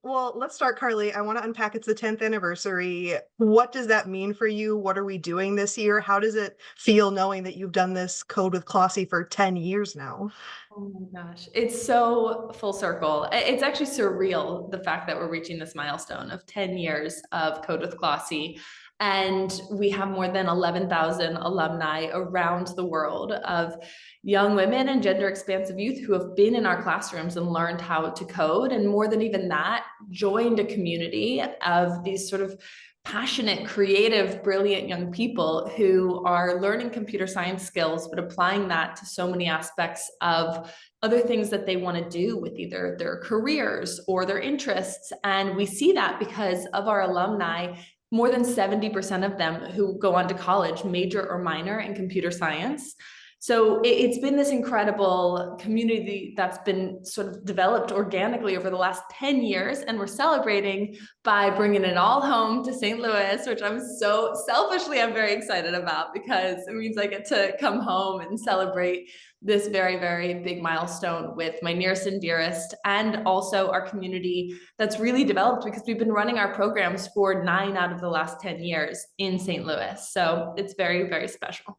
Well, let's start, Carly. I want to unpack. It's the 10th anniversary. What does that mean for you? What are we doing this year? How does it feel knowing that you've done this code with Klossy for 10 years now? Oh my gosh, it's so full circle. It's actually surreal, the fact that we're reaching this milestone of 10 years of Code with Klossy. And we have more than 11,000 alumni around the world of young women and gender expansive youth who have been in our classrooms and learned how to code. And more than even that, joined a community of these sort of passionate, creative, brilliant young people who are learning computer science skills, but applying that to so many aspects of other things that they want to do with either their careers or their interests. And we see that because of our alumni, more than 70% of them who go on to college major or minor in computer science. So it's been this incredible community that's been sort of developed organically over the last 10 years. And we're celebrating by bringing it all home to St. Louis, which I'm so selfishly, I'm very excited about because it means I get to come home and celebrate this very, very big milestone with my nearest and dearest, and also our community that's really developed because we've been running our programs for 9 out of the last 10 years in St. Louis. So it's very, very special.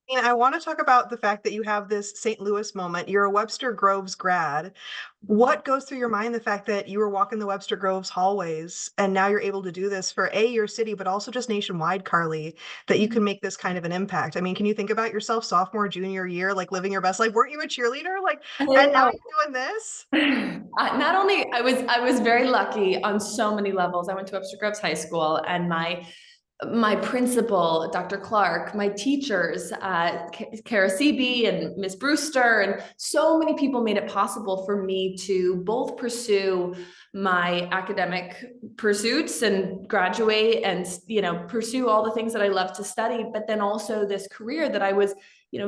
And I want to talk about the fact that you have this St. Louis moment. You're a Webster Groves grad. What goes through your mind, the fact that you were walking the Webster Groves hallways and now you're able to do this for your city, but also just nationwide, Carly, that you can make this kind of an impact? I mean, can you think about yourself sophomore, junior year, like living your best life? Weren't you a cheerleader? Like, I and now know. you're doing this? Not only I was very lucky on so many levels. I went to Webster Groves High School, and my principal, Dr. Clark, my teachers, Kara Seaby and Miss Brewster, and so many people made it possible for me to both pursue my academic pursuits and graduate and, pursue all the things that I love to study, but then also this career that I was,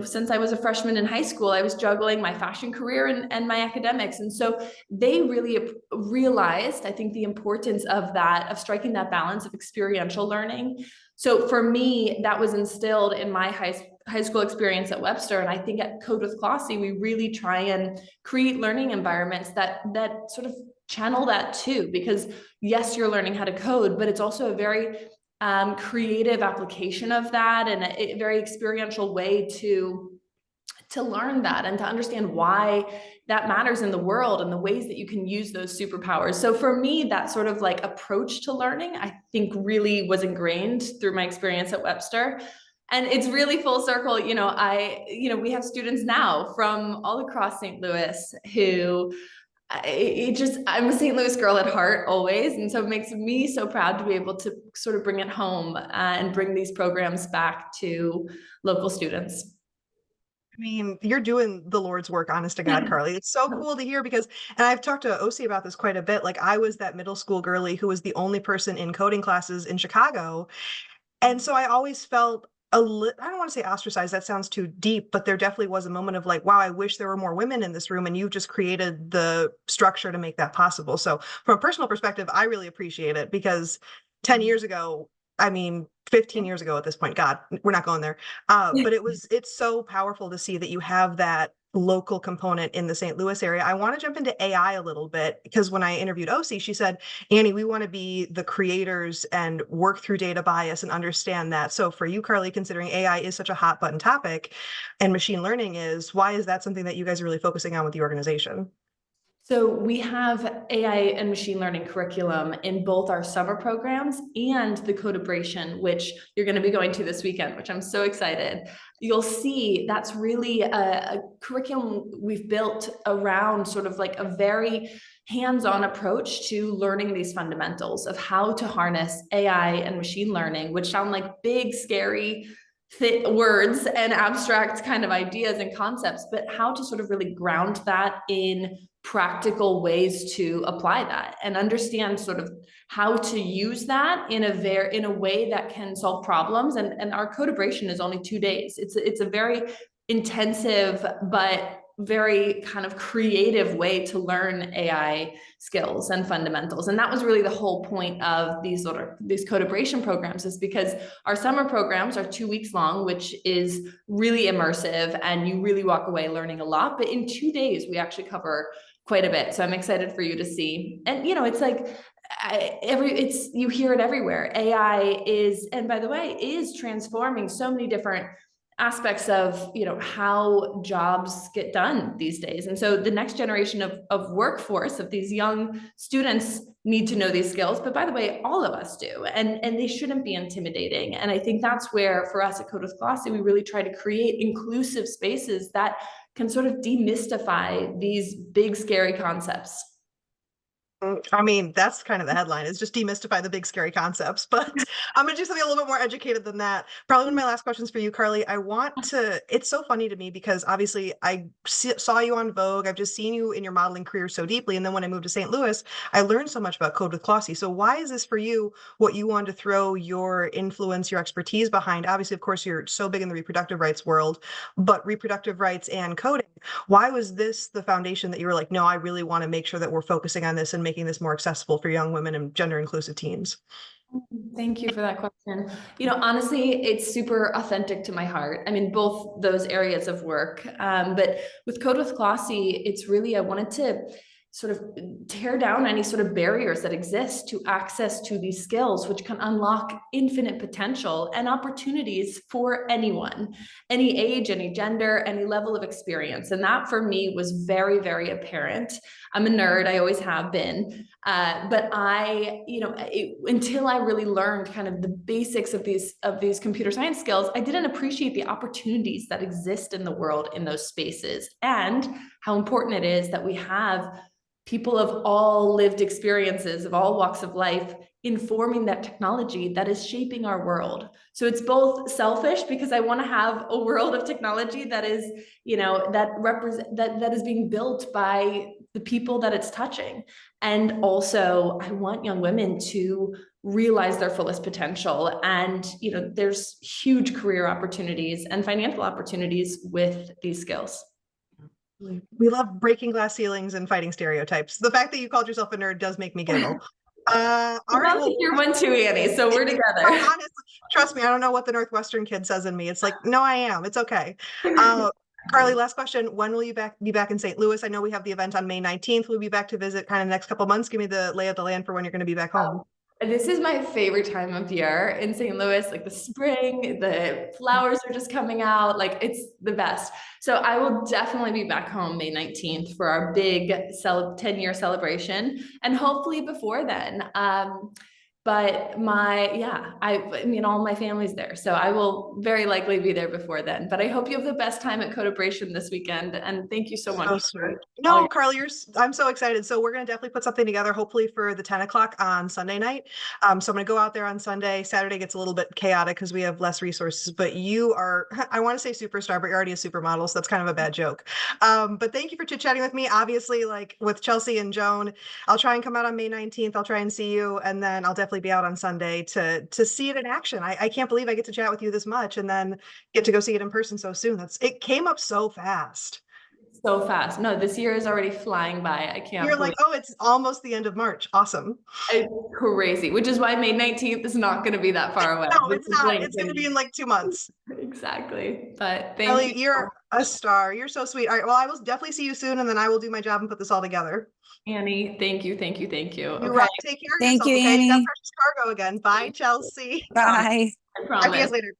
since I was a freshman in high school, I was juggling my fashion career and my academics. And so they really realized, I think, the importance of that, of striking that balance of experiential learning. So for me, that was instilled in my high school experience at Webster. And I think at Code with Klossy, we really try and create learning environments that sort of channel that too, because yes, you're learning how to code, but it's also a very creative application of that and a very experiential way to learn that and to understand why that matters in the world and the ways that you can use those superpowers. So for me, that sort of like approach to learning, I think really was ingrained through my experience at Webster. And it's really full circle. We have students now from all across St. Louis who I'm a St. Louis girl at heart always. And so it makes me so proud to be able to sort of bring it home and bring these programs back to local students. I mean, you're doing the Lord's work, honest to God, Carly. It's so cool to hear because, and I've talked to OC about this quite a bit. Like, I was that middle school girly who was the only person in coding classes in Chicago. And so I always felt I don't want to say ostracized, that sounds too deep, but there definitely was a moment of like, wow, I wish there were more women in this room. And you've just created the structure to make that possible. So, from a personal perspective, I really appreciate it because 10 years ago, I mean, 15 years ago at this point, God, we're not going there. But it's so powerful to see that you have that local component in the St. Louis area. I want to jump into AI a little bit because when I interviewed OC, she said, Annie, we want to be the creators and work through data bias and understand that. So for you, Carly, considering AI is such a hot button topic and machine learning is, why is that something that you guys are really focusing on with the organization? So we have AI and machine learning curriculum in both our summer programs and the Codebration, which you're going to be going to this weekend, which I'm so excited. You'll see that's really a curriculum we've built around sort of like a very hands-on approach to learning these fundamentals of how to harness AI and machine learning, which sound like big, scary words and abstract kind of ideas and concepts, but how to sort of really ground that in practical ways to apply that and understand sort of how to use that in a way that can solve problems. And our Codebration is only 2 days. It's a very intensive but very kind of creative way to learn AI skills and fundamentals. And that was really the whole point of these Codebration programs, is because our summer programs are 2 weeks long, which is really immersive and you really walk away learning a lot. But in 2 days, we actually cover quite a bit. So I'm excited for you to see. And, you know, it's like, you hear it everywhere. AI is, and by the way, is transforming so many different aspects of, you know, how jobs get done these days. And so the next generation of workforce, of these young students, need to know these skills. But by the way, all of us do, and they shouldn't be intimidating. And I think that's where, for us at Code with Klossy, we really try to create inclusive spaces that can sort of demystify these big, scary concepts. I mean, that's kind of the headline, is just demystify the big scary concepts, but I'm gonna do something a little bit more educated than that. Probably one of my last questions for you, Karlie. It's so funny to me because obviously saw you on Vogue. I've just seen you in your modeling career so deeply. And then when I moved to St. Louis, I learned so much about Code with Klossy. So why is this for you what you wanted to throw your influence, your expertise behind? Obviously, of course, you're so big in the reproductive rights world, but reproductive rights and coding, why was this the foundation that you were like, no, I really want to make sure that we're focusing on this and making this more accessible for young women and gender inclusive teens? Thank you for that question. You know, honestly, it's super authentic to my heart. I mean, both those areas of work. But with Code with Klossy, it's really, I wanted to sort of tear down any sort of barriers that exist to access to these skills, which can unlock infinite potential and opportunities for anyone, any age, any gender, any level of experience. And that for me was very, very apparent. I'm a nerd, I always have been. But until I really learned kind of the basics of these computer science skills, I didn't appreciate the opportunities that exist in the world in those spaces, and how important it is that we have people of all lived experiences, of all walks of life, informing that technology that is shaping our world. So it's both selfish, because I want to have a world of technology that is, you know, that is being built by the people that it's touching. And also I want young women to realize their fullest potential. And, you know, there's huge career opportunities and financial opportunities with these skills. We love breaking glass ceilings and fighting stereotypes. The fact that you called yourself a nerd does make me giggle. All right, well, you're one too, Annie, so we're together. Honestly, trust me, I don't know what the Northwestern kid says in me. It's like, no, I am. It's okay. Karlie, last question. When will you be back in St. Louis? I know we have the event on May 19th. We'll be back to visit kind of next couple months. Give me the lay of the land for when you're going to be back home. This is my favorite time of year in St. Louis, like the spring, the flowers are just coming out, like it's the best. So I will definitely be back home May 19th for our big 10-year celebration, and hopefully before then. But I mean, all my family's there, so I will very likely be there before then. But I hope you have the best time at Codabration this weekend, and thank you so much. So sweet. No, Karlie, I'm so excited. So we're going to definitely put something together, hopefully for the 10 o'clock on Sunday night. So I'm going to go out there on Sunday. Saturday gets a little bit chaotic because we have less resources, but you are, I want to say superstar, but you're already a supermodel, so that's kind of a bad joke. But thank you for chit-chatting with me. Obviously, like with Chelsea and Joan, I'll try and come out on May 19th. I'll try and see you, and then I'll definitely be out on Sunday to see it in action. I can't believe I get to chat with you this much and then get to go see it in person so soon. It came up so fast. So fast. No, this year is already flying by. I can't. You're like, oh, it's almost the end of March. Awesome. It's crazy, which is why May 19th is not going to be that far away. No, it's not. It's going to be in like 2 months. Exactly. But thank Ellie, you. you're a star. You're so sweet. All right. Well, I will definitely see you soon, and then I will do my job and put this all together. Annie, thank you. Thank you. Thank you. You Okay. take care of Thank yourself. you, Okay. Annie. You got precious cargo again. Bye, Chelsea. Bye. I promise. Talk to you guys later.